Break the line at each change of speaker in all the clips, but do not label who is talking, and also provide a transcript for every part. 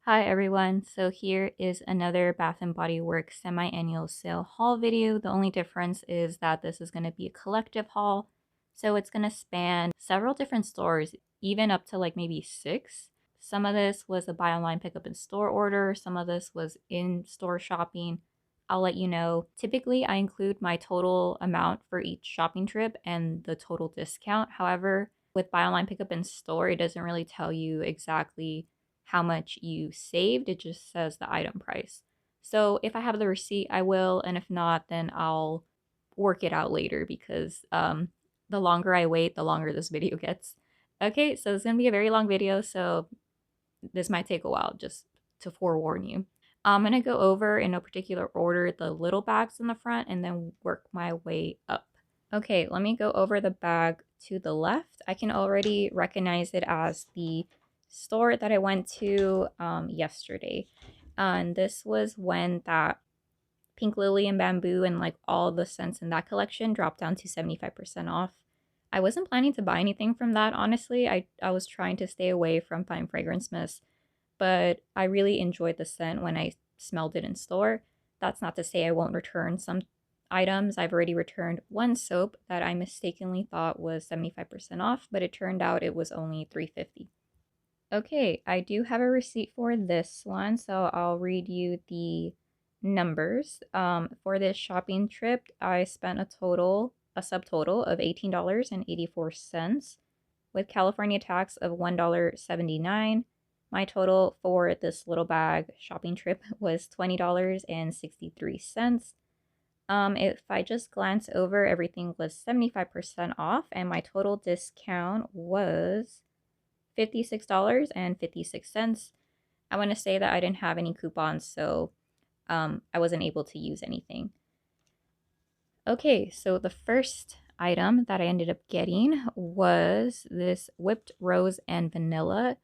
Hi everyone, so here is another Bath and Body Works semi-annual sale haul video. The only difference is that this is going to be a collective haul, so it's going to span several different stores, even up to like maybe 6. Some of this was a buy online pickup in store order, some of this was in-store shopping. I'll let you know. Typically, I include my total amount for each shopping trip and the total discount. However, with buy online pickup in store, it doesn't really tell you exactly how much you saved. It just says the item price. So if I have the receipt, I will, and if not, then I'll work it out later because the longer I wait, the longer this video gets. Okay, so it's gonna be a very long video, so this might take a while, just to forewarn you. I'm gonna go over in no particular order the little bags in the front and then work my way up. Okay, let me go over the bag to the left. I can already recognize it as the store that I went to yesterday. And this was when that pink lily and bamboo and like all the scents in that collection dropped down to 75% off. I wasn't planning to buy anything from that, honestly. I was trying to stay away from fine fragrance mist, but I really enjoyed the scent when I smelled it in store. That's not to say I won't return some items. I've already returned one soap that I mistakenly thought was 75% off, but it turned out it was only $3.50. Okay, I do have a receipt for this one, so I'll read you the numbers. For this shopping trip, I spent a subtotal of $18.84 with California tax of $1.79. My total for this little bag shopping trip was $20.63. If I just glance over, everything was 75% off, and my total discount was $56.56. I want to say that I didn't have any coupons, so I wasn't able to use anything. Okay, so the first item that I ended up getting was this whipped rose and vanilla.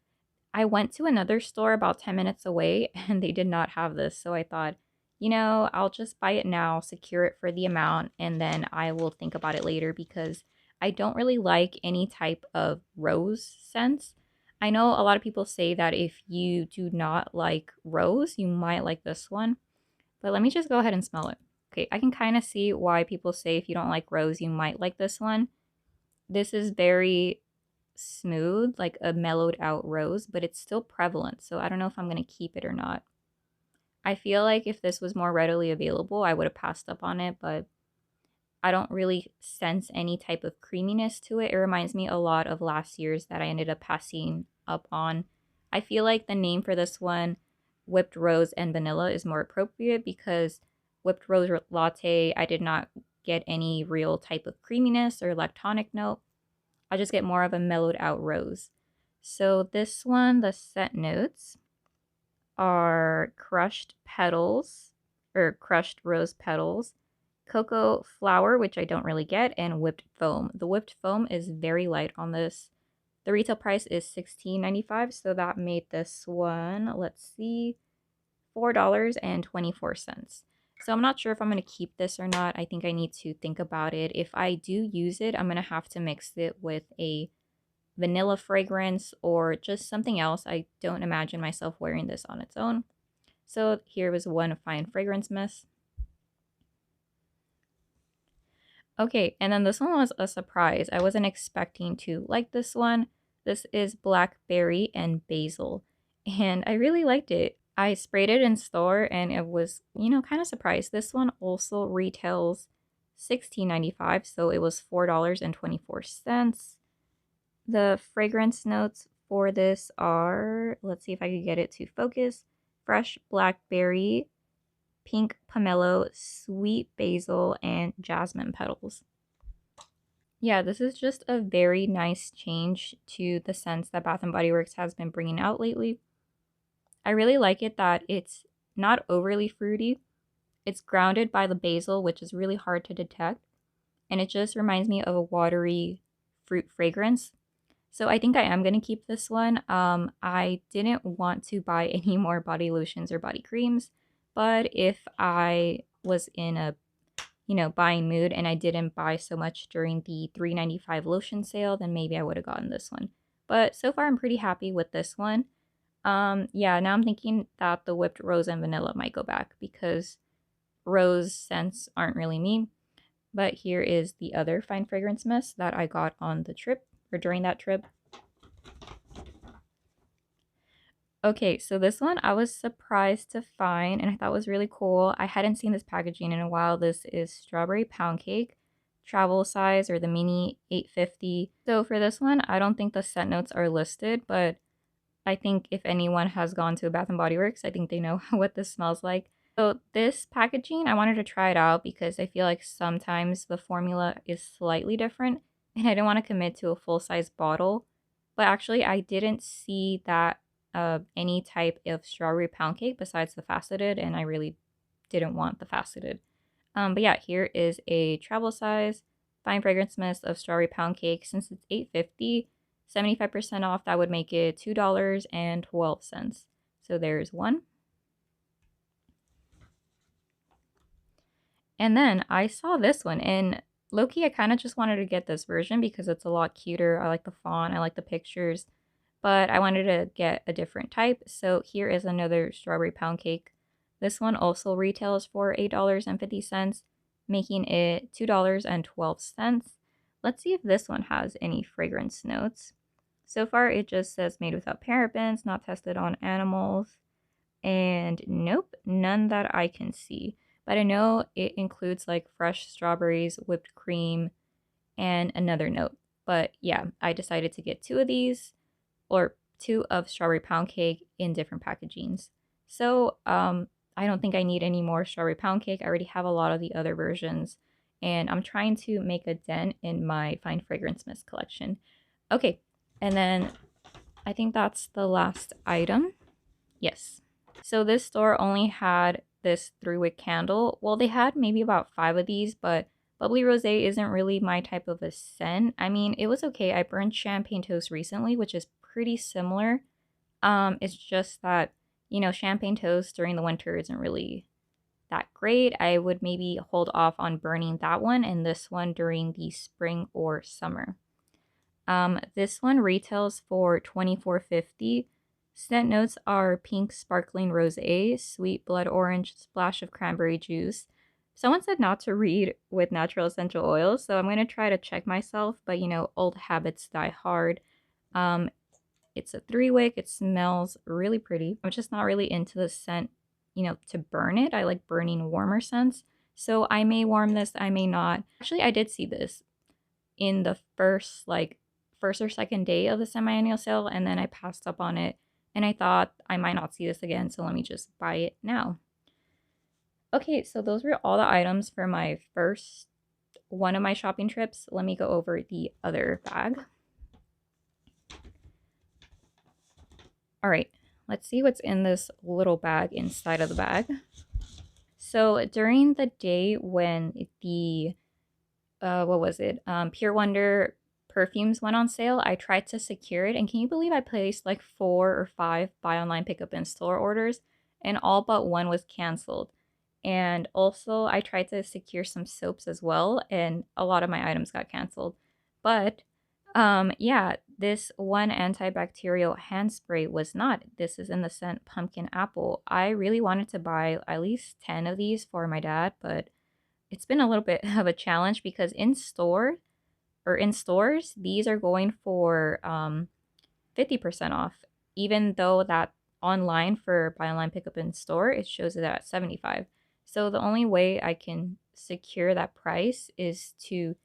I went to another store about 10 minutes away and they did not have this, so I thought, I'll just buy it now, secure it for the amount, and then I will think about it later because I don't really like any type of rose scents. I know a lot of people say that if you do not like rose, you might like this one, but let me just go ahead and smell it. Okay, I can kind of see why people say if you don't like rose, you might like this one. This is very smooth, like a mellowed out rose, but it's still prevalent, so I don't know if I'm going to keep it or not. I feel like if this was more readily available, I would have passed up on it, but I don't really sense any type of creaminess to it. It reminds me a lot of last year's that I ended up passing up on. I feel like the name for this one, Whipped Rose and Vanilla, is more appropriate because Whipped Rose Latte, I did not get any real type of creaminess or lactonic note. I just get more of a mellowed out rose. So this one, the scent notes are crushed petals or crushed rose petals, cocoa flower, which I don't really get, and whipped foam. The whipped foam is very light on this. The retail price is $16.95, so that made this one, let's see, $4.24. So I'm not sure if I'm going to keep this or not. I think I need to think about it. If I do use it, I'm going to have to mix it with a vanilla fragrance or just something else. I don't imagine myself wearing this on its own. So here was one fine fragrance mist. Okay, and then this one was a surprise. I wasn't expecting to like this one. This is blackberry and basil, and I really liked it. I sprayed it in store and it was, kind of surprised. This one also retails $16.95, so it was $4.24. The fragrance notes for this are, let's see if I could get it to focus, fresh blackberry, pink pomelo, sweet basil, and jasmine petals. Yeah, this is just a very nice change to the scents that Bath and Body Works has been bringing out lately. I really like it that it's not overly fruity. It's grounded by the basil, which is really hard to detect, and it just reminds me of a watery fruit fragrance. So I think I am going to keep this one. I didn't want to buy any more body lotions or body creams, but if I was in a, buying mood and I didn't buy so much during the $3.95 lotion sale, then maybe I would have gotten this one. But so far I'm pretty happy with this one. Yeah, now I'm thinking that the whipped rose and vanilla might go back because rose scents aren't really me. But here is the other fine fragrance mist that I got on the trip or during that trip. Okay, so this one I was surprised to find and I thought was really cool. I hadn't seen this packaging in a while. This is strawberry pound cake, travel size or the mini 850. So for this one, I don't think the scent notes are listed, but I think if anyone has gone to a Bath and Body Works, I think they know what this smells like. So this packaging, I wanted to try it out because I feel like sometimes the formula is slightly different and I didn't want to commit to a full-size bottle. But actually, I didn't see that any type of strawberry pound cake besides the faceted, and I really didn't want the faceted. But yeah, here is a travel size fine fragrance mist of strawberry pound cake. Since it's $8.50, 75% off, that would make it $2.12. So there's one. And then I saw this one, and low-key, I kind of just wanted to get this version because it's a lot cuter. I like the font, I like the pictures, but I wanted to get a different type. So here is another strawberry pound cake. This one also retails for $8.50, making it $2.12. Let's see if this one has any fragrance notes. So far, it just says made without parabens, not tested on animals, and nope, none that I can see. But I know it includes like fresh strawberries, whipped cream, and another note. But yeah, I decided to get two of these, or two of strawberry pound cake in different packagings. So I don't think I need any more strawberry pound cake. I already have a lot of the other versions, and I'm trying to make a dent in my fine fragrance mist collection. Okay, and then I think that's the last item. Yes. So this store only had this 3-wick candle. Well, they had maybe about 5 of these, but bubbly rosé isn't really my type of a scent. I mean, it was okay. I burned champagne toast recently, which is pretty similar. It's just that, you know, champagne toast during the winter isn't really that great. I would maybe hold off on burning that one and this one during the spring or summer. This one retails for $24.50. Scent notes are pink sparkling rosé, sweet blood orange, splash of cranberry juice. Someone said not to read with natural essential oils, so I'm going to try to check myself, but you know, old habits die hard. It's a 3-wick. It smells really pretty. I'm just not really into the scent, you know, to burn it. I like burning warmer scents. So I may warm this, I may not. Actually, I did see this in the first or second day of the semi-annual sale, and then I passed up on it and I thought I might not see this again, so let me just buy it now. Okay, so those were all the items for my first one of my shopping trips. Let me go over the other bag. All right, let's see what's in this little bag inside of the bag. So during the day when the what was it? Pure Wonder perfumes went on sale, I tried to secure it, and can you believe I placed like 4 or 5 buy online pickup in store orders, and all but one was canceled. And also I tried to secure some soaps as well, and a lot of my items got canceled. But yeah, this one antibacterial hand spray was not. This is in the scent pumpkin apple. I really wanted to buy at least 10 of these for my dad, but it's been a little bit of a challenge because in stores, these are going for 50% off, even though that online for buy online pickup in store, it shows it at 75. So the only way I can secure that price is to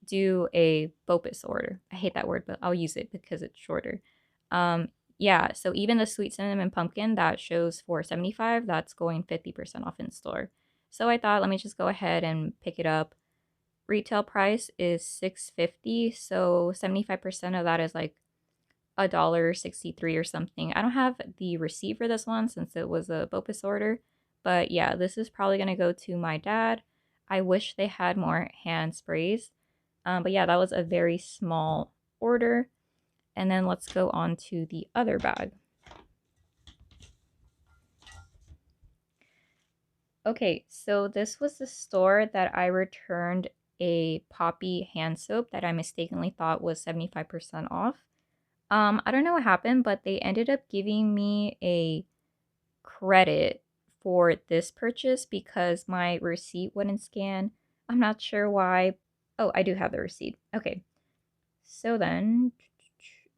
do a BOPIS order. I hate that word, but I'll use it because it's shorter. Yeah, so even the sweet cinnamon pumpkin that shows for 75, that's going 50% off in store. So I thought, let me just go ahead and pick it up. Retail price is $6.50, so 75% of that is like $1.63 or something. I don't have the receipt for this one since it was a BOPIS order, but yeah, this is probably gonna go to my dad. I wish they had more hand sprays, but yeah, that was a very small order. And then let's go on to the other bag. Okay, so this was the store that I returned a poppy hand soap that I mistakenly thought was 75% off. I don't know what happened, but they ended up giving me a credit for this purchase because my receipt wouldn't scan. I'm not sure why. Oh, I do have the receipt. Okay. So then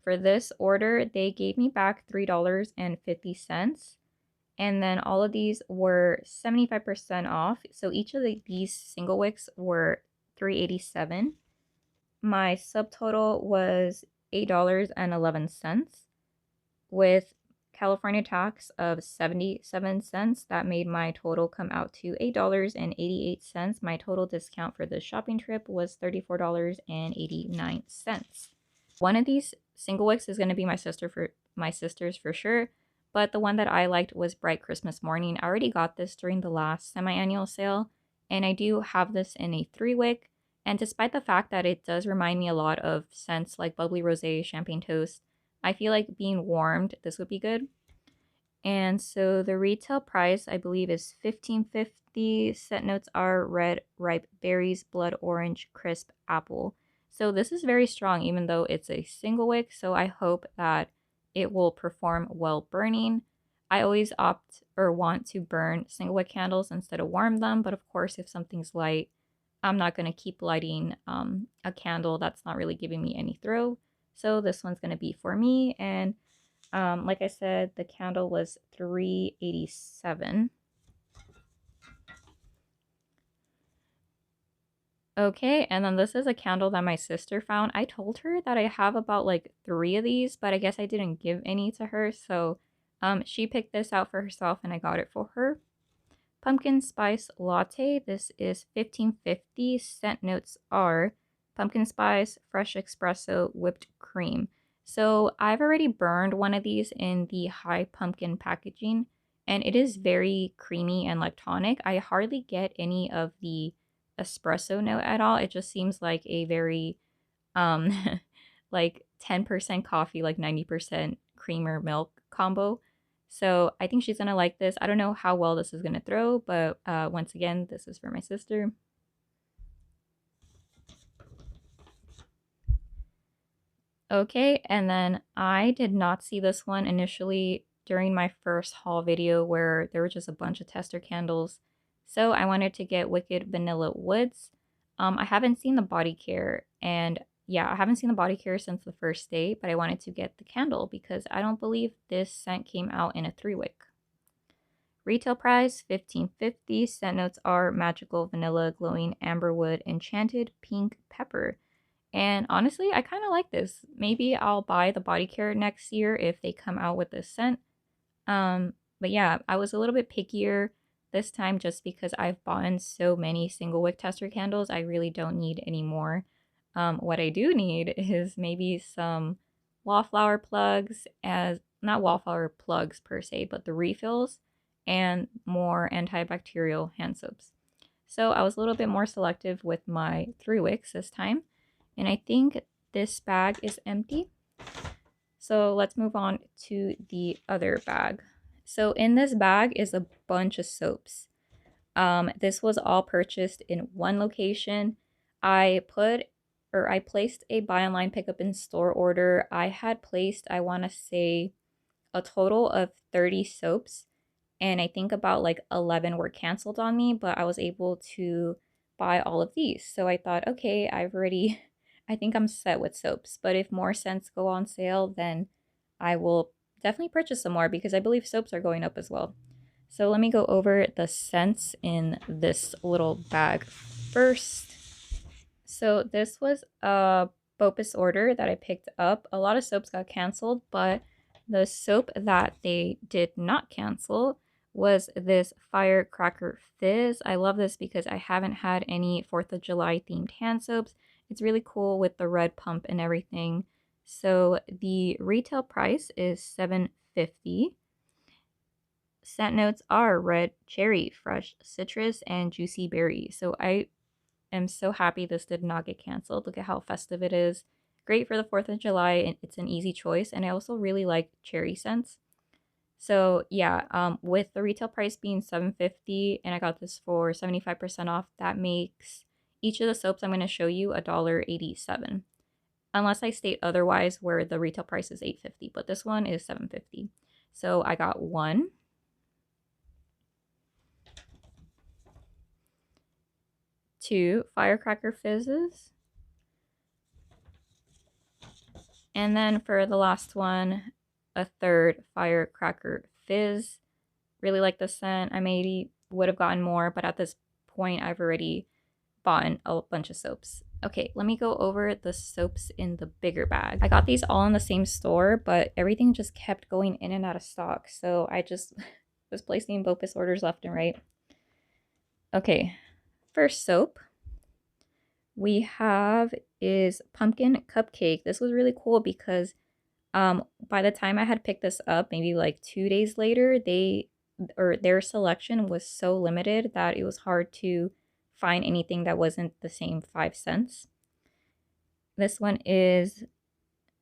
for this order, they gave me back $3.50. And then all of these were 75% off. So each of these single wicks were $3.87. My subtotal was $8.11 with California tax of 77 cents. That made my total come out to $8.88. My total discount for this shopping trip was $34.89. One of these single wicks is going to be my sister's for sure, but the one that I liked was Bright Christmas Morning. I already got this during the last semi-annual sale, and I do have this in a 3-wick. And despite the fact that it does remind me a lot of scents like bubbly rosé, champagne toast, I feel like being warmed, this would be good. And so the retail price, I believe, is $15.50. Scent notes are red, ripe berries, blood orange, crisp apple. So this is very strong, even though it's a single wick. So I hope that it will perform well burning. I always opt or want to burn single wick candles instead of warm them. But of course, if something's light, I'm not going to keep lighting a candle that's not really giving me any throw. So this one's going to be for me. And like I said, the candle was $3.87. Okay, and then this is a candle that my sister found. I told her that I have about like 3 of these, but I guess I didn't give any to her. So she picked this out for herself and I got it for her. Pumpkin spice latte. This is $15.50. Scent notes are pumpkin spice, fresh espresso, whipped cream. So I've already burned one of these in the high pumpkin packaging, and it is very creamy and lactonic. I hardly get any of the espresso note at all. It just seems like a very um like 10% coffee, like 90% creamer milk combo. So I think she's gonna like this. I don't know how well this is gonna throw, but once again, this is for my sister. Okay, and then I did not see this one initially during my first haul video where there were just a bunch of tester candles. So I wanted to get Wicked Vanilla Woods. I haven't seen the body care, and yeah, I haven't seen the body care since the first day, but I wanted to get the candle because I don't believe this scent came out in a 3-wick. Retail price $15.50. Scent notes are magical vanilla, glowing amberwood, enchanted pink pepper. And honestly, I kind of like this. Maybe I'll buy the body care next year if they come out with this scent. But yeah, I was a little bit pickier this time just because I've bought so many single wick tester candles. I really don't need any more. What I do need is maybe some wallflower plugs, as not wallflower plugs per se, but the refills and more antibacterial hand soaps. So I was a little bit more selective with my 3 wicks this time. And I think this bag is empty. So let's move on to the other bag. So in this bag is a bunch of soaps. This was all purchased in one location. I placed a buy online pickup in store order. I had placed, I want to say, a total of 30 soaps, and I think about like 11 were canceled on me, but I was able to buy all of these. So I thought, okay, I think I'm set with soaps, but if more scents go on sale, then I will definitely purchase some more because I believe soaps are going up as well. So let me go over the scents in this little bag first. So this was a BOPIS order that I picked up. A lot of soaps got canceled, but the soap that they did not cancel was this Firecracker Fizz. I love this because I haven't had any 4th of July themed hand soaps. It's really cool with the red pump and everything. So the retail price is $7.50. Scent notes are red cherry, fresh citrus, and juicy berry. So I am so happy this did not get canceled. Look at how festive it is. Great for the 4th of July. It's an easy choice. And I also really like cherry scents. So yeah, with the retail price being $7.50 and I got this for 75% off, that makes each of the soaps I'm going to show you $1.87. unless I state otherwise where the retail price is $8.50, but this one is $7.50. So I got 1, 2 firecracker fizzes, and then for the last one, a 3rd firecracker fizz. Really like the scent. I maybe would have gotten more, but at this point I've already bought a bunch of soaps. Okay, let me go over the soaps in the bigger bag. I got these all in the same store, but everything just kept going in and out of stock, so I just was placing BOPIS orders left and right. Okay, first soap we have is pumpkin cupcake. This was really cool because by the time I had picked this up, maybe like 2 days later, their selection was so limited that it was hard to find anything that wasn't the same 5 cents. This one is,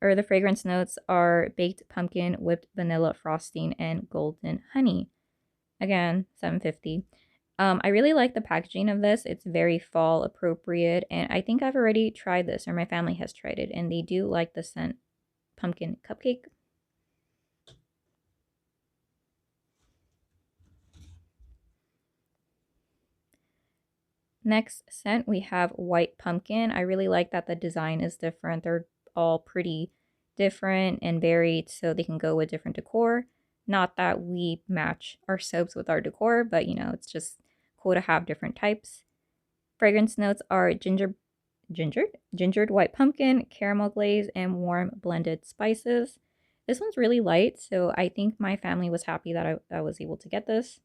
or the fragrance notes are baked pumpkin, whipped vanilla frosting, and golden honey. Again, $7.50. I really like the packaging of this. It's very fall appropriate, and I think I've already tried this, or my family has tried it, and they do like the scent pumpkin cupcake. Next scent, we have white pumpkin. I really like that the design is different. They're all pretty different and varied, so they can go with different decor. Not that we match our soaps with our decor, but it's just cool to have different types. Fragrance notes are gingered white pumpkin, caramel glaze, and warm blended spices. This one's really light, so I think my family was happy that I was able to get this.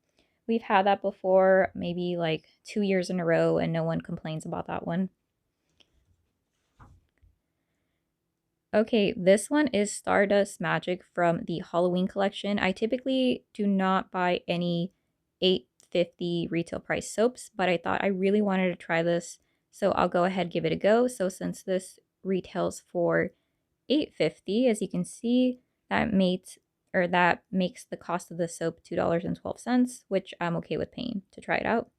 We've had that before, maybe like 2 years in a row, and no one complains about that one. Okay, this one is Stardust Magic from the Halloween collection. I typically do not buy any $8.50 retail price soaps, but I thought I really wanted to try this, so I'll go ahead and give it a go. So since this retails for $8.50, as you can see, that makes the cost of the soap $2.12, which I'm okay with paying to try it out.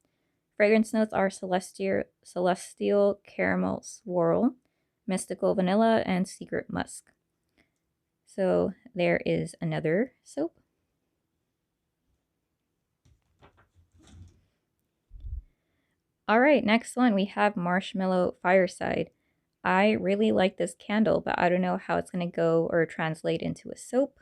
Fragrance notes are celestial caramel swirl, mystical vanilla, and secret musk. So there is another soap. All right, next one we have Marshmallow Fireside. I really like this candle, but I don't know how it's going to go or translate into a soap.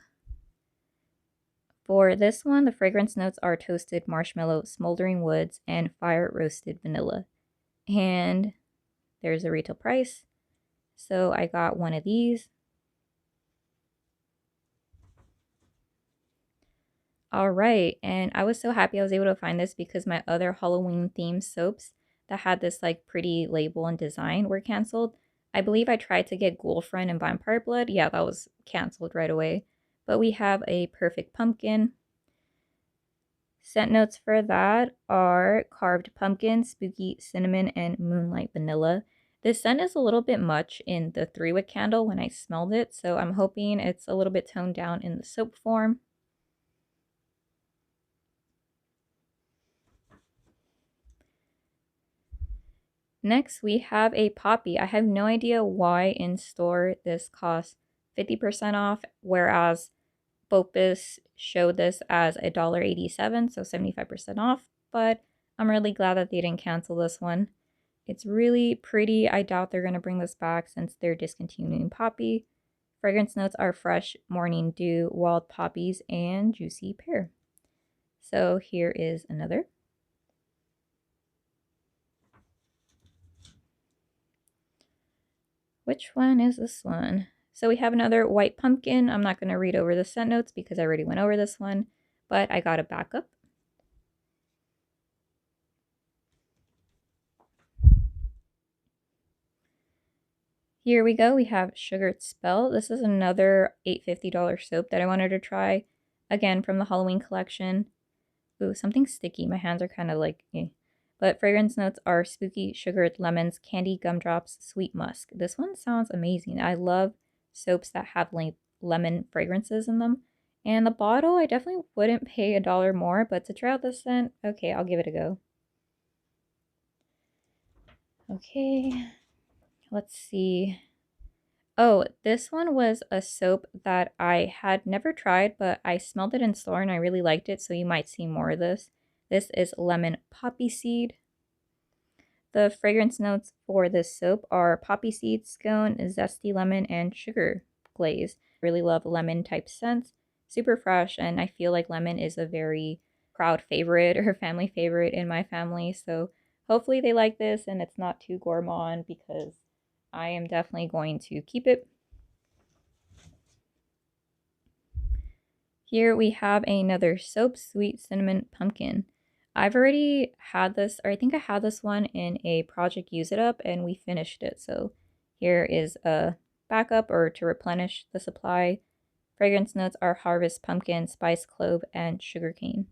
For this one, the fragrance notes are toasted marshmallow, smoldering woods, and fire roasted vanilla. And there's a retail price. So I got one of these. All right, and I was so happy I was able to find this because my other Halloween themed soaps that had this like pretty label and design were canceled. I believe I tried to get Girlfriend and Vampire Blood. Yeah, that was canceled right away. But we have a Perfect Pumpkin. Scent notes for that are carved pumpkin, spooky cinnamon, and moonlight vanilla. This scent is a little bit much in the 3-wick candle when I smelled it, so I'm hoping it's a little bit toned down in the soap form. Next, we have a poppy. I have no idea why in store this costs 50% off, whereas BOPIS showed this as $1.87, so 75% off, but I'm really glad that they didn't cancel this one. It's really pretty. I doubt they're going to bring this back since they're discontinuing poppy. Fragrance notes are fresh morning dew, wild poppies, and juicy pear. So here is another. Which one is this one? So we have another white pumpkin. I'm not going to read over the scent notes because I already went over this one, but I got a backup. Here we go. We have Sugared Spell. This is another $8.50 soap that I wanted to try. Again, from the Halloween collection. Ooh, something sticky. My hands are kind of like, eh. But fragrance notes are spooky, sugared lemons, candy, gumdrops, sweet musk. This one sounds amazing. I love soaps that have lemon fragrances in them. And the bottle, I definitely wouldn't pay $1 more, but to try out this scent, okay, I'll give it a go. Okay, let's see. Oh, this one was a soap that I had never tried, but I smelled it in store and I really liked it, so you might see more of this. This is lemon poppy seed. The fragrance notes for this soap are poppy seed, scone, zesty lemon, and sugar glaze. Really love lemon type scents. Super fresh, and I feel like lemon is a very crowd favorite or family favorite in my family. So hopefully they like this and it's not too gourmand because I am definitely going to keep it. Here we have another soap, sweet cinnamon pumpkin. I've already had this, or I think I had this one in a project Use It Up and we finished it. So here is a backup or to replenish the supply. Fragrance notes are harvest pumpkin, spice clove, and sugarcane.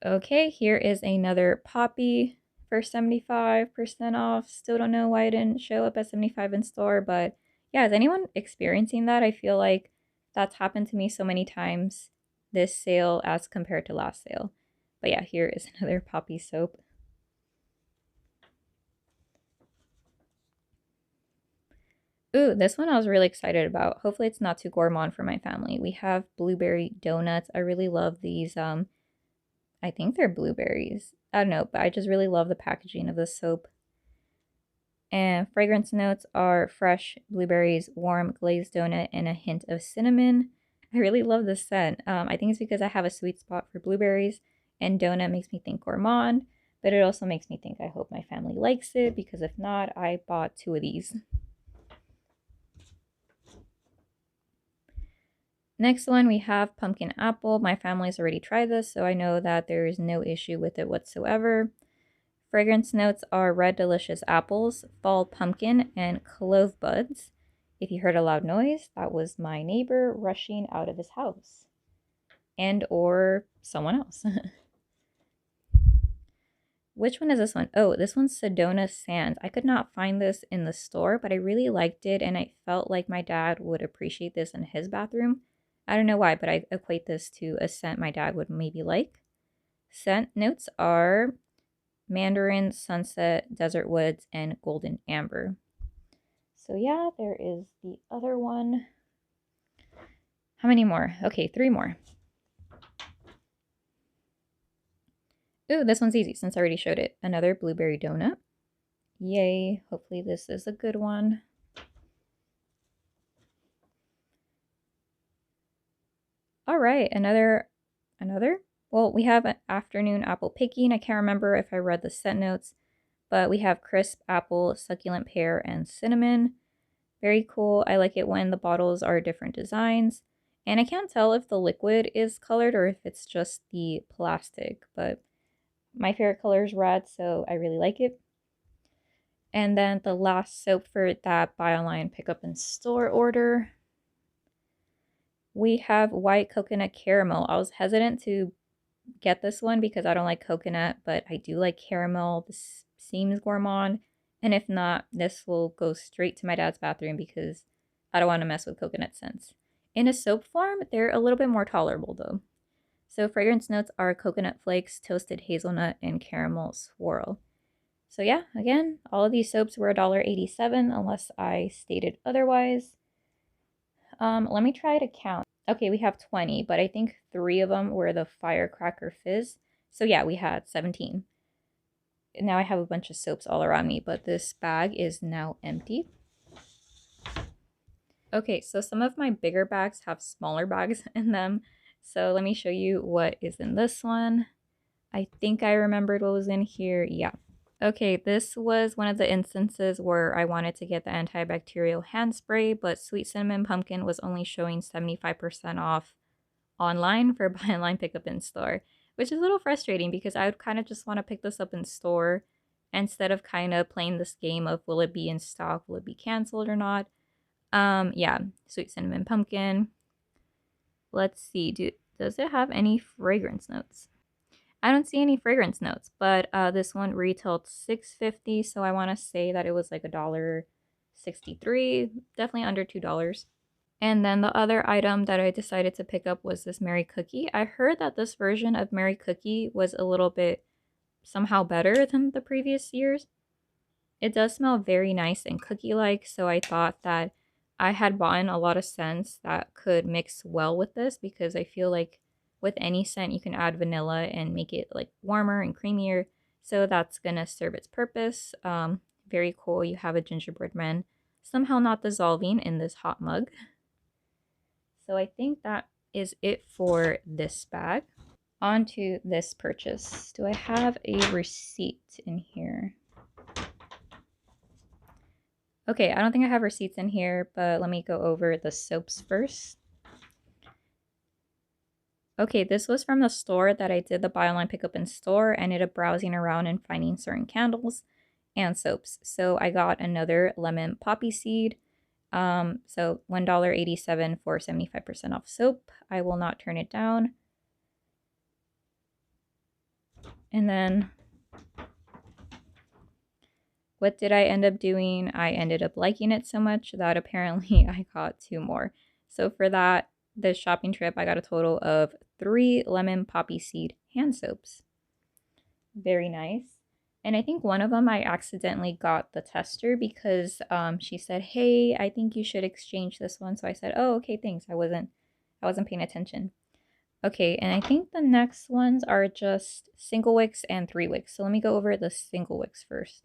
Okay, here is another poppy for 75% off. Still don't know why it didn't show up at 75 in store, but yeah, is anyone experiencing that? I feel like that's happened to me so many times this sale as compared to last sale. But yeah, here is another poppy soap. Ooh, this one I was really excited about. Hopefully it's not too gourmand for my family. We have blueberry donuts. I really love these. I think they're blueberries. I don't know, but I just really love the packaging of this soap. And fragrance notes are fresh blueberries, warm glazed donut, and a hint of cinnamon. I really love this scent. I think it's because I have a sweet spot for blueberries, and donut makes me think gourmand, but it also makes me think I hope my family likes it, because if not, I bought 2 of these. Next one, we have pumpkin apple. My family's already tried this, so I know that there is no issue with it whatsoever. Fragrance notes are red delicious apples, fall pumpkin, and clove buds. If you heard a loud noise, that was my neighbor rushing out of his house. And or someone else. Which one is this one? Oh, this one's Sedona Sands. I could not find this in the store, but I really liked it and I felt like my dad would appreciate this in his bathroom. I don't know why, but I equate this to a scent my dad would maybe like. Scent notes are mandarin, sunset, desert woods, and golden amber. So yeah, there is the other one. How many more? Okay, 3 more. Ooh, this one's easy since I already showed it. Another blueberry donut. Yay, hopefully this is a good one. All right, another? Well, we have an afternoon apple picking. I can't remember if I read the scent notes, but we have crisp apple, succulent pear, and cinnamon. Very cool. I like it when the bottles are different designs. And I can't tell if the liquid is colored or if it's just the plastic, but my favorite color is red, so I really like it. And then the last soap for that buy online, pick up in store order, we have white coconut caramel. I was hesitant to get this one because I don't like coconut, but I do like caramel. This seems gourmand. And if not, this will go straight to my dad's bathroom because I don't want to mess with coconut scents. In a soap form, they're a little bit more tolerable though. So fragrance notes are coconut flakes, toasted hazelnut, and caramel swirl. So yeah, again, all of these soaps were $1.87 unless I stated otherwise. Let me try to count. Okay, we have 20, but I think 3 of them were the Firecracker Fizz. So yeah, we had 17. Now I have a bunch of soaps all around me, but this bag is now empty. Okay, so some of my bigger bags have smaller bags in them. So let me show you what is in this one. I think I remembered what was in here. Yeah. Okay, this was one of the instances where I wanted to get the antibacterial hand spray, but Sweet Cinnamon Pumpkin was only showing 75% off online for buy online pickup in store, which is a little frustrating because I would kind of just want to pick this up in store instead of kind of playing this game of will it be in stock, will it be canceled or not. Yeah, Sweet Cinnamon Pumpkin. Let's see, does it have any fragrance notes? I don't see any fragrance notes, but this one retailed $6.50, so I want to say that it was like $1.63, definitely under $2. And then the other item that I decided to pick up was this Mary Cookie. I heard that this version of Mary Cookie was a little bit somehow better than the previous years. It does smell very nice and cookie-like, so I thought that I had bought a lot of scents that could mix well with this because I feel like with any scent you can add vanilla and make it like warmer and creamier. So that's gonna serve its purpose. Very cool. You have a gingerbread man somehow not dissolving in this hot mug. So I think that is it for this bag. On to this purchase. Do I have a receipt in here? Okay, I don't think I have receipts in here, but let me go over the soaps first. Okay, this was from the store that I did the buy online pickup in store. I ended up browsing around and finding certain candles and soaps. So I got another lemon poppy seed. So $1.87 for 75% off soap. I will not turn it down. And then what did I end up doing? I ended up liking it so much that apparently I got 2 more. So for that, this shopping trip, I got a total of 3 lemon poppy seed hand soaps. Very nice. And I think one of them I accidentally got the tester because she said, "Hey, I think you should exchange this one." So I said, "Oh, okay, thanks." I wasn't paying attention. Okay, and I think the next ones are just single wicks and 3 wicks. So let me go over the single wicks first.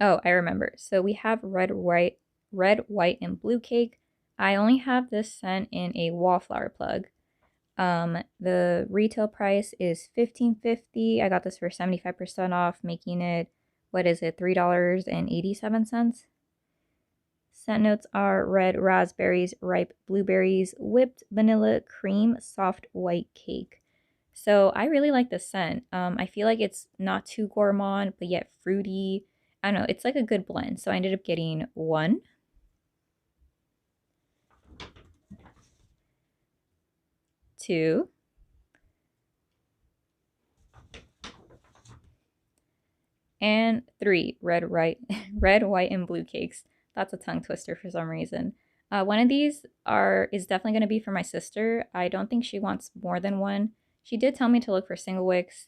Oh, I remember. So we have red, white, and blue cake. I only have this scent in a wallflower plug. The retail price is $15.50. I got this for 75% off, making it, what is it, $3.87. Scent notes are red raspberries, ripe blueberries, whipped vanilla cream, soft white cake. So I really like the scent. I feel like it's not too gourmand, but yet fruity. I don't know, it's like a good blend. So I ended up getting 1, 2, and 3 red, red, white, and blue cakes. That's a tongue twister for some reason. One of these is definitely going to be for my sister. I don't think she wants more than one. She did tell me to look for single wicks,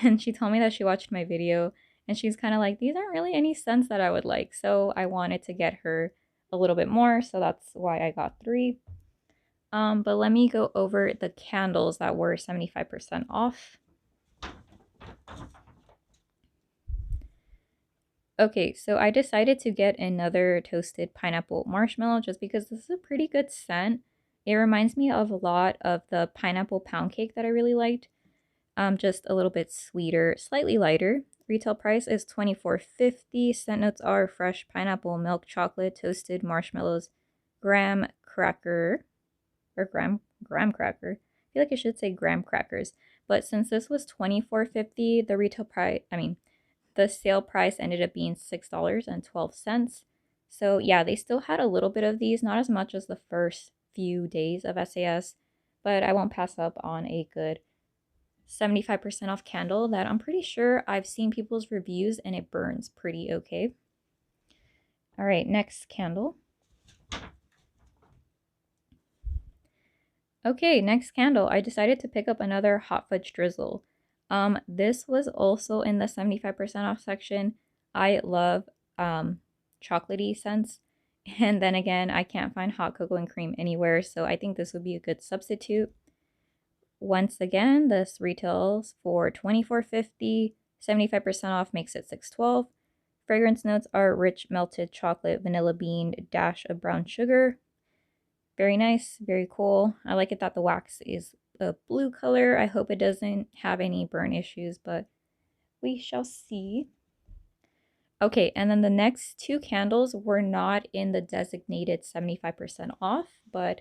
and she told me that she watched my video, and she's kind of like, these aren't really any scents that I would like. So I wanted to get her a little bit more, so that's why I got 3. But let me go over the candles that were 75% off. Okay, so I decided to get another toasted pineapple marshmallow just because this is a pretty good scent. It reminds me of a lot of the pineapple pound cake that I really liked. Just a little bit sweeter, slightly lighter. Retail price is $24.50. Scent notes are fresh pineapple, milk chocolate, toasted marshmallows, graham cracker, or graham cracker. I feel like I should say graham crackers. But since this was $24.50, the retail price, the sale price ended up being $6.12. So yeah, they still had a little bit of these, not as much as the first few days of SAS, but I won't pass up on a good 75% off candle that I'm pretty sure I've seen people's reviews and it burns pretty okay. All right, next candle. Okay, next candle. I decided to pick up another hot fudge drizzle. This was also in the 75% off section. I love chocolatey scents. And then again, I can't find hot cocoa and cream anywhere, so I think this would be a good substitute. Once again, this retails for $24.50. 75% off makes it $6.12. Fragrance notes are rich melted chocolate, vanilla bean, dash of brown sugar. Very nice, very cool. I like it that the wax is a blue color. I hope it doesn't have any burn issues, but we shall see. Okay, and then the next 2 candles were not in the designated 75% off, but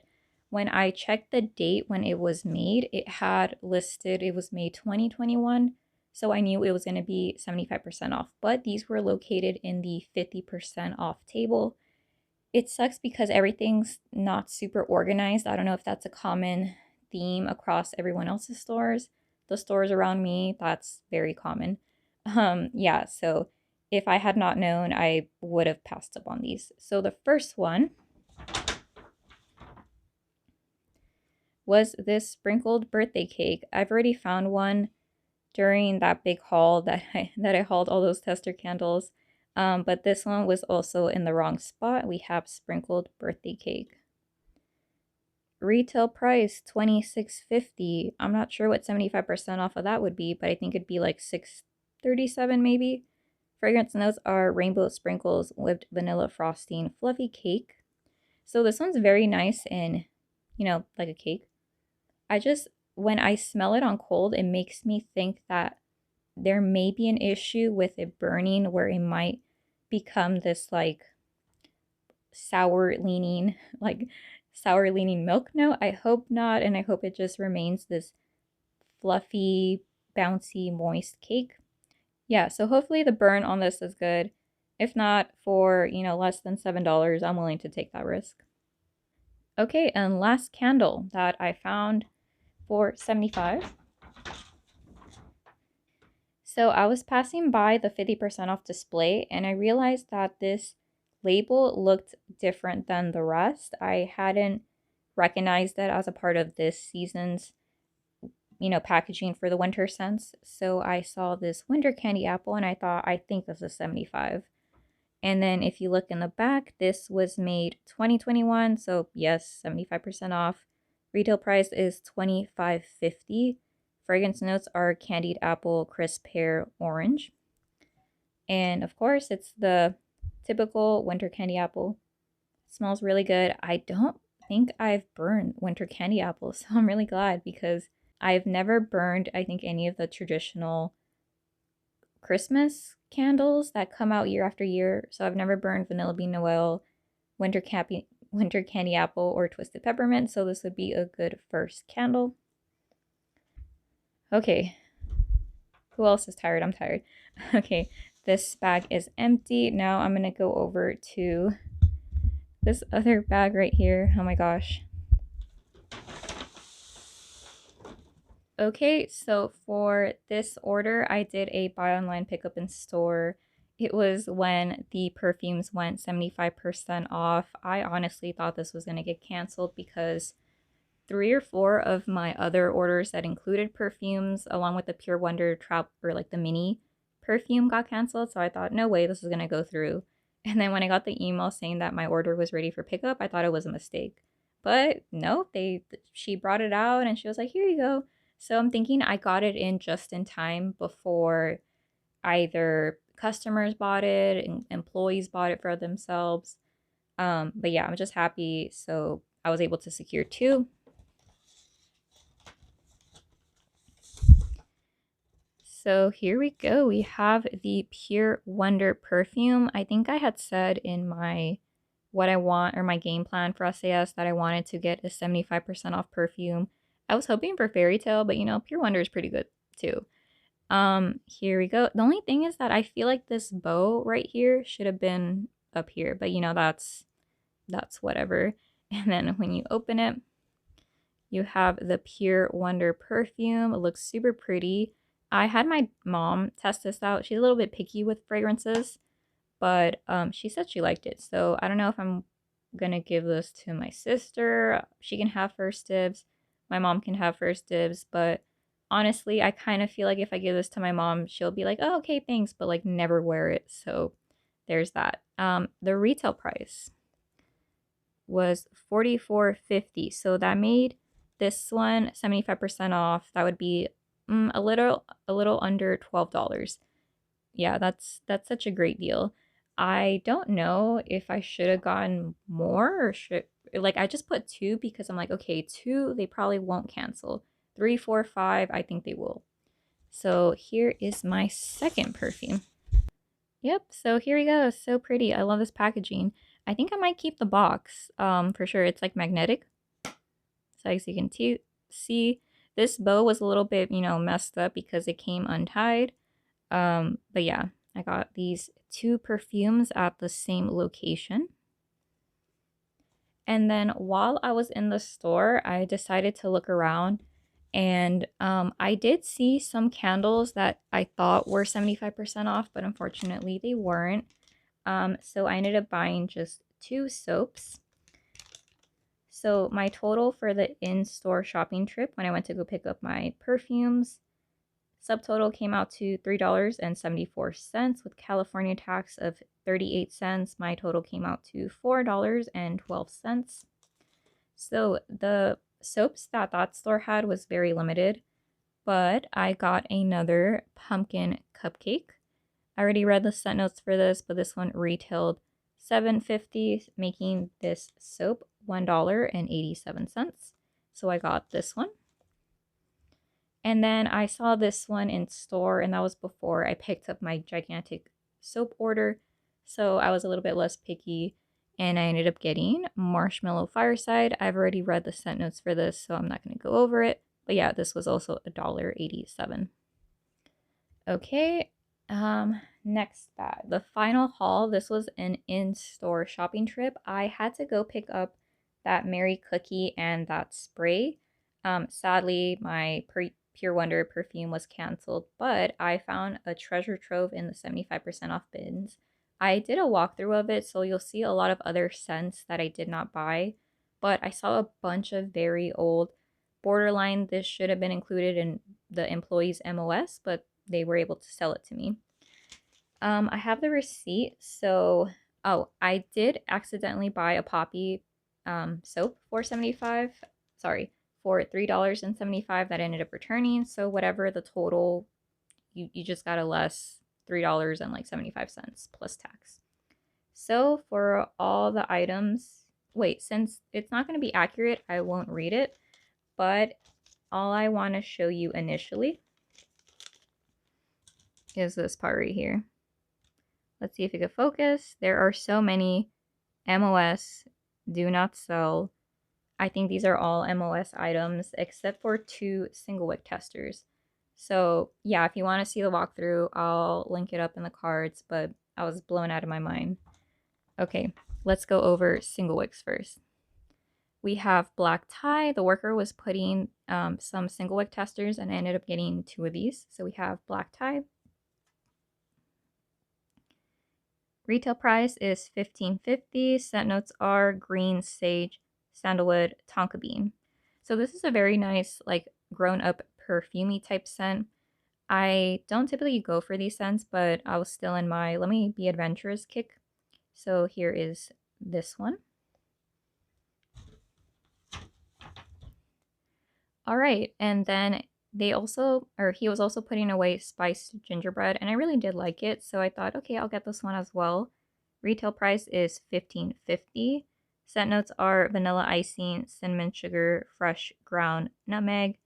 when I checked the date when it was made, it had listed it was May 2021, so I knew it was going to be 75% off, but these were located in the 50% off table. It sucks because everything's not super organized. I don't know if that's a common theme across everyone else's stores. The stores around me, that's very common. Yeah, so if I had not known, I would have passed up on these. So the first one was this sprinkled birthday cake. I've already found one during that big haul that I hauled all those tester candles. But this one was also in the wrong spot. We have sprinkled birthday cake. Retail price $26.50. I'm not sure what 75% off of that would be, but I think it'd be like $6.37 maybe. Fragrance notes are rainbow sprinkles, whipped vanilla frosting, fluffy cake. So this one's very nice and, like a cake. When I smell it on cold, it makes me think that there may be an issue with it burning where it might become this like sour leaning, like sour leaning milk note. I hope not, and I hope it just remains this fluffy, bouncy, moist cake. Yeah, so hopefully the burn on this is good. If not, for, less than $7, I'm willing to take that risk. Okay, and last candle that I found for 75. So I was passing by the 50% off display and I realized that this label looked different than the rest. I hadn't recognized it as a part of this season's, packaging for the winter scents. So I saw this winter candy apple and I thought, I think this is 75. And then if you look in the back, this was made 2021. So yes, 75% off. Retail price is $25.50. Fragrance notes are candied apple, crisp pear, orange. And of course, it's the typical winter candy apple. It smells really good. I don't think I've burned winter candy apples, so I'm really glad because I've never burned, I think, any of the traditional Christmas candles that come out year after year. So I've never burned Vanilla Bean Noel, Winter Candy Apple, or Twisted Peppermint. So this would be a good first candle. Okay. Who else is tired? I'm tired. Okay. This bag is empty. Now I'm going to go over to this other bag right here. Oh my gosh. Okay, so for this order, I did a buy online, pick up in store. It was when the perfumes went 75% off. I honestly thought this was going to get canceled because 3 or 4 of my other orders that included perfumes, along with the Pure Wonder Trap or like the mini perfume, got canceled. So I thought, no way, this is going to go through. And then when I got the email saying that my order was ready for pickup, I thought it was a mistake. But no, she brought it out and she was like, here you go. So I'm thinking I got it in just in time before either customers bought it and employees bought it for themselves. But yeah, I'm just happy. So I was able to secure 2. So here we go. We have the Pure Wonder perfume. I think I had said in my what I want or my game plan for SAS that I wanted to get a 75% off perfume. I was hoping for Fairy Tale, but Pure Wonder is pretty good too. Here we go. The only thing is that I feel like this bow right here should have been up here, but that's whatever. And then when you open it, you have the Pure Wonder perfume. It looks super pretty. I had my mom test this out. She's a little bit picky with fragrances, but she said she liked it. So I don't know if I'm gonna give this to my sister. She can have first dibs. My mom can have first dibs, but honestly, I kind of feel like if I give this to my mom, she'll be like, "Oh, okay, thanks," but like never wear it. So there's that. The retail price was $44.50. So that made this one 75% off. That would be a little under $12. Yeah, that's such a great deal. I don't know if I should have gotten more or should like I just put 2 because I'm like, okay, 2 they probably won't cancel. 3, 4, 5, I think they will. So here is my second perfume. Yep, so here we go. So pretty. I love this packaging. I think I might keep the box for sure. It's like magnetic. So as you can see, this bow was a little bit, messed up because it came untied. But yeah, I got these 2 perfumes at the same location. And then while I was in the store, I decided to look around and I did see some candles that I thought were 75% off, but unfortunately they weren't. So I ended up buying just 2 soaps. So my total for the in-store shopping trip when I went to go pick up my perfumes, Subtotal came out to $3.74 with California tax of 38 cents. My total came out to $4.12. So the soaps that store had was very limited, but I got another pumpkin cupcake. I already read the scent notes for this, but this one retailed $7.50, making this soap $1.87. So I got this one. And then I saw this one in store, and that was before I picked up my gigantic soap order. So I was a little bit less picky, and I ended up getting Marshmallow Fireside. I've already read the scent notes for this, so I'm not going to go over it. But yeah, this was also $1.87. Okay, next bag. The final haul, this was an in-store shopping trip. I had to go pick up that Mary cookie and that spray. Sadly, my Pure Wonder perfume was canceled, but I found a treasure trove in the 75% off bins. I did a walkthrough of it, so you'll see a lot of other scents that I did not buy, but I saw a bunch of very old, borderline, this should have been included in the employee's MOS, but they were able to sell it to me. I have the receipt, so, I did accidentally buy a poppy soap for $3.75 that ended up returning. So whatever the total, you just got a less $3.75 plus tax. So for all the items, wait, since it's not going to be accurate, I won't read it, but all I want to show you initially is this part right here. Let's see if it can focus. There are so many MOS, do not sell. I think these are all MOS items except for 2 single wick testers. So yeah, if you want to see the walkthrough, I'll link it up in the cards, but I was blown out of my mind. Okay, let's go over single wicks first. We have black tie. The worker was putting some single wick testers and I ended up getting 2 of these. So we have black tie. Retail price is $15.50. Scent notes are green, sage, sandalwood, tonka bean. So this is a very nice, like, grown-up perfumey type scent. I don't typically go for these scents, but I was still in my let me be adventurous kick. So here is this one. All right, and then he was also putting away spiced gingerbread, and I really did like it, so I thought, okay, I'll get this one as well. Retail price is $15.50. Scent notes are vanilla icing, cinnamon sugar, fresh ground nutmeg.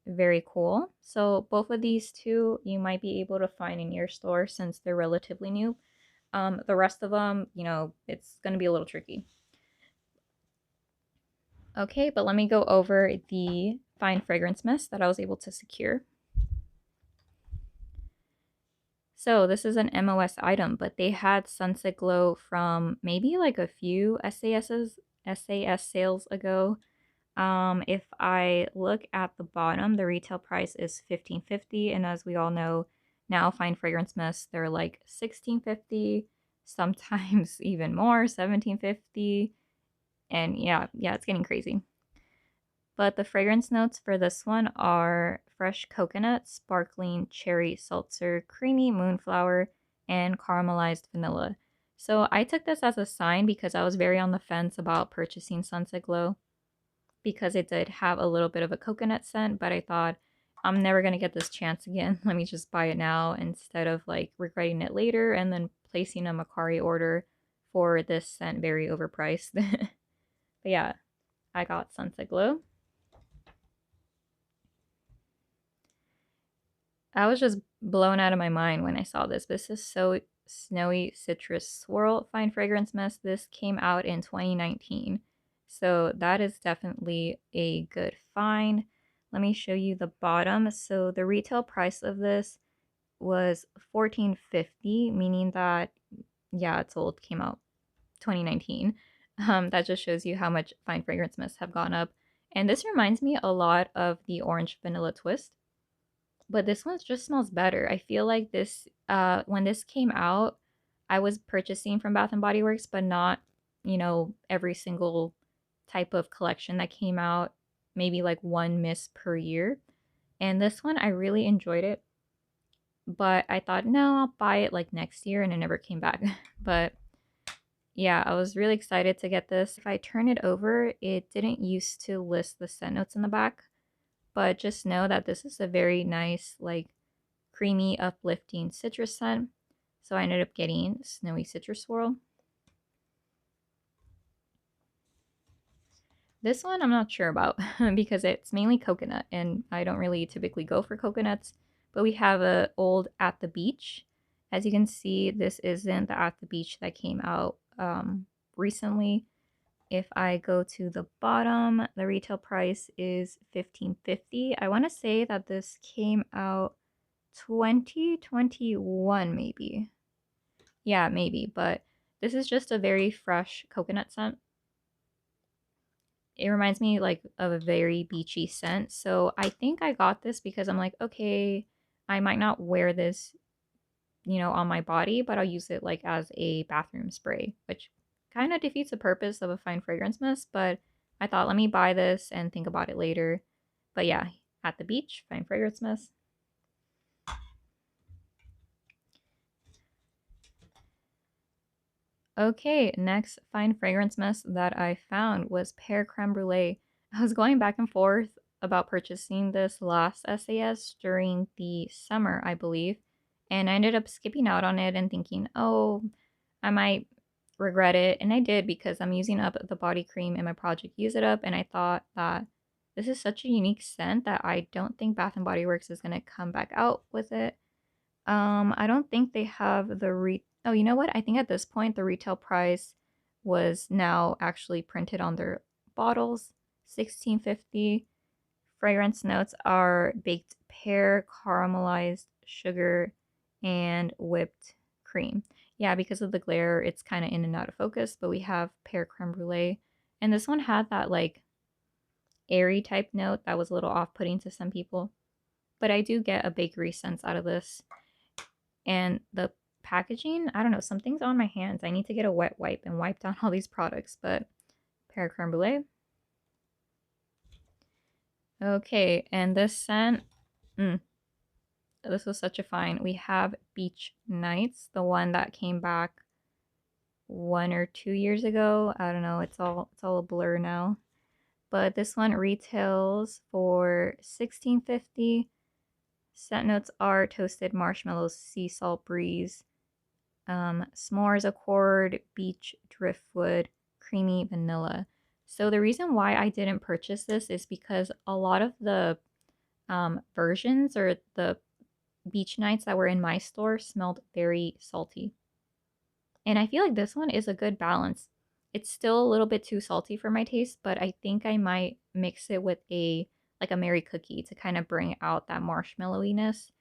Very cool. So both of these two you might be able to find in your store since they're relatively new. The rest of them, it's going to be a little tricky. Okay, but let me go over the fine fragrance mist that I was able to secure. So this is an MOS item, but they had Sunset Glow from maybe like a few SAS sales ago. If I look at the bottom, the retail price is $15.50, and as we all know, now fine fragrance mists, they're like $16.50, sometimes even more, $17.50, and yeah, it's getting crazy. But the fragrance notes for this one are fresh coconut, sparkling cherry seltzer, creamy moonflower, and caramelized vanilla. So I took this as a sign because I was very on the fence about purchasing Sunset Glow because it did have a little bit of a coconut scent, but I thought I'm never going to get this chance again. Let me just buy it now instead of like regretting it later and then placing a Macari order for this scent very overpriced. But yeah, I got Sunset Glow. I was just blown out of my mind when I saw this. This is So Snowy Citrus Swirl Fine Fragrance Mist. This came out in 2019. So that is definitely a good find. Let me show you the bottom. So the retail price of this was $14.50, meaning that, yeah, it's old, came out 2019. That just shows you how much fine fragrance mists have gone up. And this reminds me a lot of the Orange Vanilla Twist. But this one just smells better. I feel like this, when this came out, I was purchasing from Bath and Body Works, but not, every single type of collection that came out, maybe like one mist per year. And this one, I really enjoyed it. But I thought, no, I'll buy it like next year, and it never came back. But yeah, I was really excited to get this. If I turn it over, it didn't used to list the scent notes in the back. But just know that this is a very nice, like, creamy, uplifting citrus scent. So I ended up getting Snowy Citrus Swirl. This one I'm not sure about because it's mainly coconut and I don't really typically go for coconuts. But we have a old At the Beach. As you can see, this isn't the At the Beach that came out recently. If I go to the bottom, the retail price is $15.50. I want to say that this came out 2021 maybe. Yeah, maybe, but this is just a very fresh coconut scent. It reminds me like of a very beachy scent. So I think I got this because I'm like, okay, I might not wear this, on my body, but I'll use it like as a bathroom spray, which kind of defeats the purpose of a fine fragrance mist. But I thought, let me buy this and think about it later. But yeah, At the Beach, fine fragrance mist. Okay, next fine fragrance mist that I found was Pear Creme Brulee. I was going back and forth about purchasing this last SAS during the summer, I believe, and I ended up skipping out on it and thinking, oh, I might regret it. And I did because I'm using up the body cream in my Project Use It Up, and I thought that this is such a unique scent that I don't think Bath and Body Works is going to come back out with it. I don't think they have the oh, you know what? I think at this point the retail price was now actually printed on their bottles, $16.50. Fragrance notes are baked pear, caramelized sugar, and whipped cream. Yeah, because of the glare, it's kind of in and out of focus, but we have pear creme brulee. And this one had that like airy type note that was a little off-putting to some people. But I do get a bakery sense out of this. And the packaging, I don't know, something's on my hands. I need to get a wet wipe and wipe down all these products, but pear creme brulee. Okay, and this scent, this was such a find. We have Beach Nights, the one that came back 1 or 2 years ago. I don't know, it's all a blur now. But this one retails for $16.50. Scent notes are toasted marshmallows, sea salt breeze, s'mores accord, beach driftwood, creamy vanilla. So the reason why I didn't purchase this is because a lot of the versions or the beach nights that were in my store smelled very salty. And I feel like this one is a good balance. It's still a little bit too salty for my taste, but I think I might mix it with a Mary cookie to kind of bring out that marshmallowiness.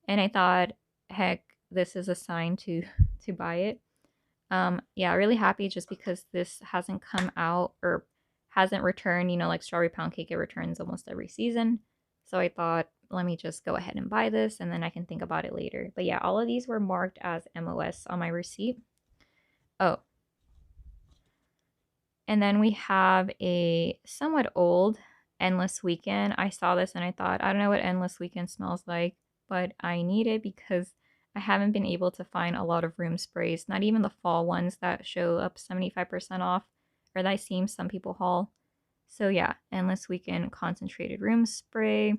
And I thought, heck, this is a sign to buy it. Yeah, really happy just because this hasn't come out or hasn't returned, like strawberry pound cake, it returns almost every season. So I thought, let me just go ahead and buy this and then I can think about it later. But yeah, all of these were marked as MOS on my receipt. Oh, and then we have a somewhat old Endless Weekend. I saw this and I thought, I don't know what Endless Weekend smells like, but I need it because I haven't been able to find a lot of room sprays, not even the fall ones that show up 75% off or that I've seen some people haul. So yeah, Endless Weekend Concentrated Room Spray,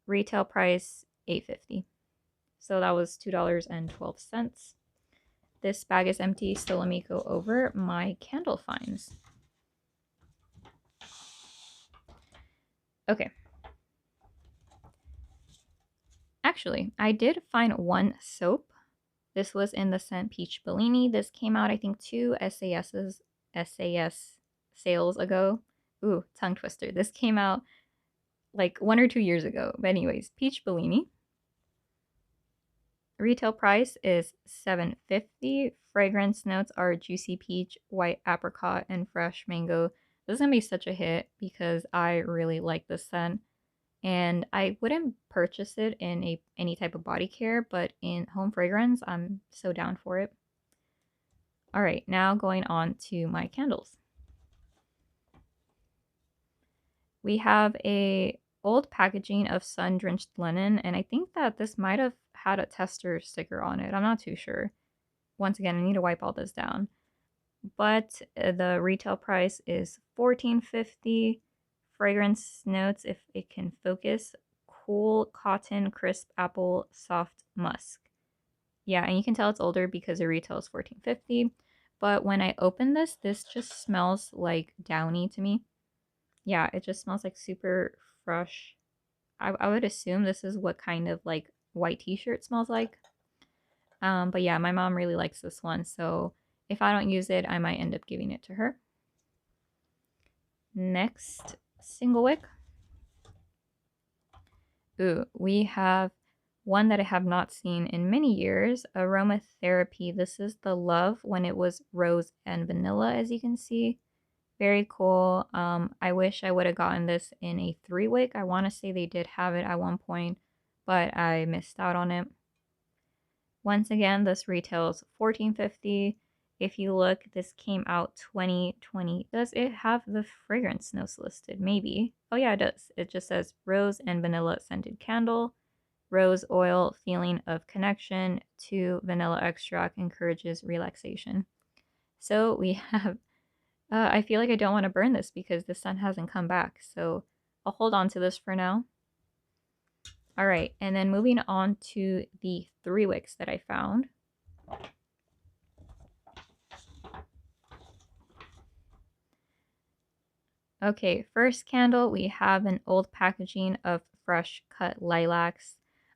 retail price $8.50. So that was $2.12. This bag is empty, so let me go over my candle finds. Okay. Actually, I did find one soap. This was in the scent Peach Bellini. This came out, I think, 2 SAS sales ago. Ooh, tongue twister. This came out like 1 or 2 years ago. But anyways, Peach Bellini. Retail price is $7.50. Fragrance notes are juicy peach, white apricot, and fresh mango. This is gonna be such a hit because I really like this scent. And I wouldn't purchase it in any type of body care, but in home fragrance, I'm so down for it. All right, now going on to my candles. We have a old packaging of sun-drenched linen, and I think that this might have had a tester sticker on it. I'm not too sure. Once again, I need to wipe all this down. But the retail price is $14.50. Fragrance notes, if it can focus, cool cotton, crisp apple, soft musk. Yeah, and you can tell it's older because the retail is $14.50. But when I open this, this just smells like downy to me. Yeah, it just smells like super fresh. I would assume this is what kind of like white t-shirt smells like. But yeah, my mom really likes this one, so if I don't use it, I might end up giving it to her. Next single wick. Ooh, we have one that I have not seen in many years, Aromatherapy. This is the Love when it was rose and vanilla, as you can see. Very cool. I wish I would have gotten this in a 3-wick. I want to say they did have it at one point, but I missed out on it. Once again, this retails $14.50. If you look, this came out 2020. Does it have the fragrance notes listed? Maybe. Oh yeah, it does. It just says rose and vanilla scented candle. Rose oil, feeling of connection to vanilla extract encourages relaxation. So we have, I feel like I don't want to burn this because the sun hasn't come back. So I'll hold on to this for now. All right, and then moving on to the 3 wicks that I found. Okay, first candle, we have an old packaging of fresh cut lilacs.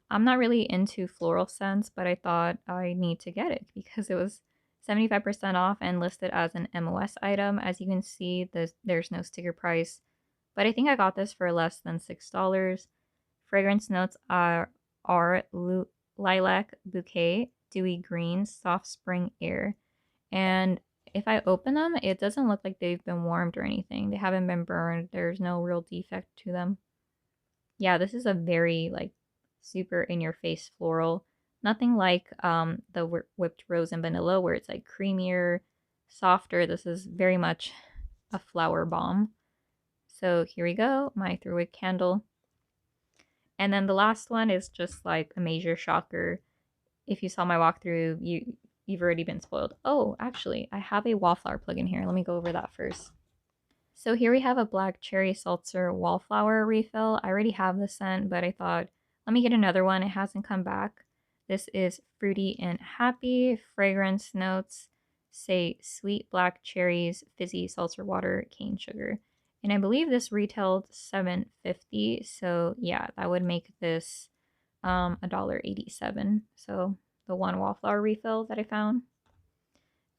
I'm not really into floral scents, but I thought I need to get it because it was 75% off and listed as an MOS item. As you can see, there's no sticker price, but I think I got this for less than $6. Fragrance notes are lilac bouquet, dewy green, soft spring air. And if I open them, it doesn't look like they've been warmed or anything. They haven't been burned. There's no real defect to them. Yeah, this is a very like super in your face floral. Nothing like the whipped rose and vanilla where it's like creamier, softer. This is very much a flower bomb. So here we go, my 3-wick candle. And then the last one is just like a major shocker. If you saw my walkthrough, you've already been spoiled. Oh, actually, I have a wallflower plug in here. Let me go over that first. So here we have a black cherry seltzer wallflower refill. I already have the scent, but I thought, let me get another one. It hasn't come back. This is fruity and happy. Fragrance notes say sweet black cherries, fizzy seltzer water, cane sugar. And I believe this retailed $7.50. So yeah, that would make this $1.87. So the one wallflower refill that I found.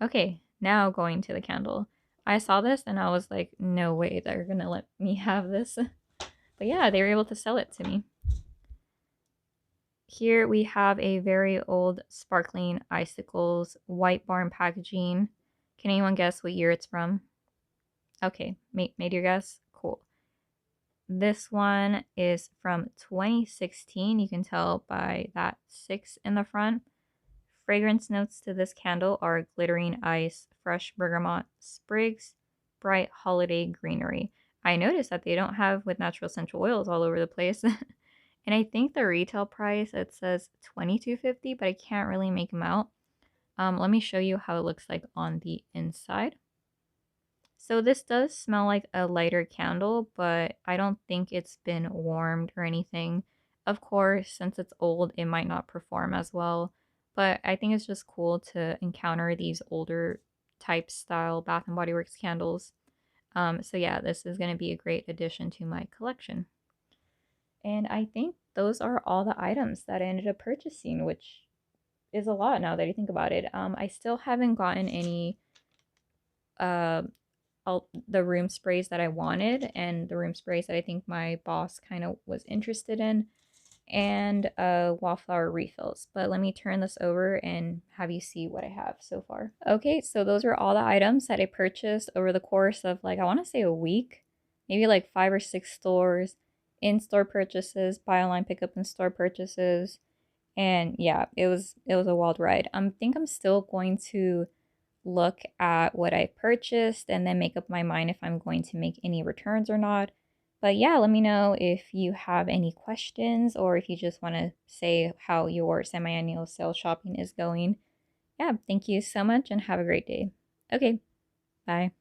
Okay, now going to the candle. I saw this and I was like, no way they're gonna let me have this. But yeah, they were able to sell it to me. Here we have a very old sparkling icicles White Barn packaging. Can anyone guess what year it's from? Okay, made your guess? Cool. This one is from 2016. You can tell by that 6 in the front. Fragrance notes to this candle are glittering ice, fresh bergamot sprigs, bright holiday greenery. I noticed that they don't have with natural essential oils all over the place. And I think the retail price, it says $22.50, but I can't really make them out. Let me show you how it looks like on the inside. So this does smell like a lighter candle, but I don't think it's been warmed or anything. Of course, since it's old, it might not perform as well. But I think it's just cool to encounter these older type style Bath and Body Works candles. So yeah, this is going to be a great addition to my collection. And I think those are all the items that I ended up purchasing, which is a lot now that I think about it. I still haven't gotten any the room sprays that I wanted and the room sprays that I think my boss kind of was interested in, and wallflower refills. But let me turn this over and have you see what I have so far. Okay, so those are all the items that I purchased over the course of like, I want to say a week, maybe like 5 or 6 stores, in-store purchases, buy online, pick up in-store purchases. And yeah, it was a wild ride. I think I'm still going to look at what I purchased and then make up my mind if I'm going to make any returns or not. But yeah, let me know if you have any questions or if you just want to say how your semi-annual sale shopping is going. Yeah, thank you so much and have a great day. Okay, bye.